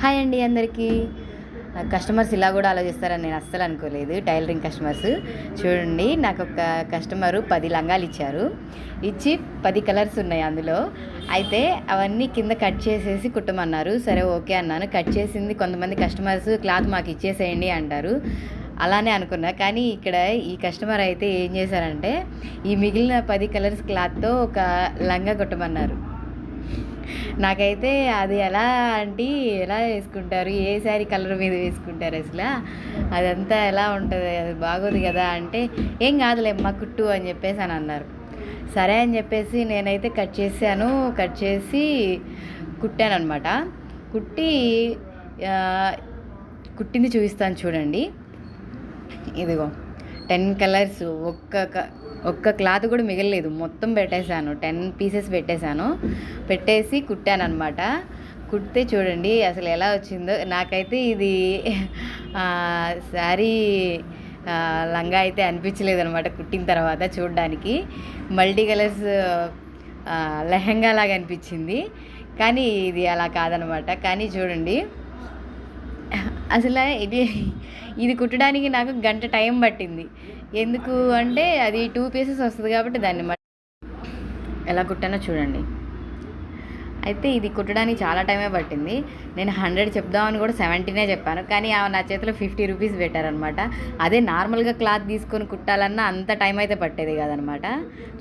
Hi అండి అందరికీ. Customers ఇలా కూడా ఆలోచిస్తారని నేను అస్సలు అనుకోలేదు. టైలరింగ్ కస్టమర్స్ చూడండి, నాకు ఒక కస్టమరు 10 లంగాలు ఇచ్చారు. ఇచ్చి 10 కలర్స్ ఉన్నాయి అందులో. అయితే అవన్నీ కింద కట్ చేసేసి కుట్టమన్నారు. సరే ఓకే అన్నాను. కట్ చేసింది కొంతమంది కస్టమర్స్ క్లాత్ మాకు ఇచ్చేసేయండి అంటారు. అలానే అనుకున్నా. కానీ ఇక్కడ ఈ కస్టమర్ అయితే ఏం చేశారంటే ఈ మిగిలిన 10 కలర్స్ క్లాత్తో ఒక లంగా కుట్టమన్నారు. నాకైతే అది ఎలా ఆంటీ ఎలా వేసుకుంటారు, ఏ శారీ కలర్ మీద వేసుకుంటారు అసలు, అదంతా ఎలా ఉంటుంది, అది బాగోదు కదా అంటే, ఏం కాదులేమ్మా కుట్టు అని చెప్పేసి అని అన్నారు. సరే అని చెప్పేసి నేనైతే కట్ చేసి కుట్టాను అనమాట. కుట్టి కుట్టింది చూపిస్తాను చూడండి. ఇదిగో 10 కలర్స్, ఒక్క క్లాత్ కూడా మిగలలేదు, మొత్తం పెట్టేశాను. 10 పీసెస్ పెట్టేసి కుట్టాను అనమాట. కుడితే చూడండి అసలు ఎలా వచ్చిందో. నాకైతే ఇది శారీ లంగా అయితే అనిపించలేదు అనమాట. కుట్టిన తర్వాత చూడడానికి మల్టీ కలర్స్ లెహంగా లాగా అనిపించింది, కానీ ఇది అలా కాదనమాట. కానీ చూడండి అసలు ఇది కుట్టడానికి నాకు గంట టైం పట్టింది. ఎందుకు అంటే అది 2 పీసెస్ వస్తుంది కాబట్టి దాన్ని ఎలా కుట్టానో చూడండి. అయితే ఇది కుట్టడానికి చాలా టైమే పట్టింది. నేను 100 చెప్దామని కూడా 70 చెప్పాను, కానీ నా చేతిలో 50 రూపీస్ పెట్టారనమాట. అదే నార్మల్గా క్లాత్ తీసుకొని కుట్టాలన్నా అంత టైం అయితే పట్టేది కాదనమాట.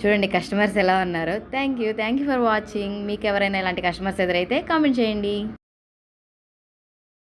చూడండి కస్టమర్స్ ఎలా ఉన్నారు. Thank you for watching. మీకు ఎవరైనా ఇలాంటి కస్టమర్స్ ఎదురైతే కామెంట్ చేయండి.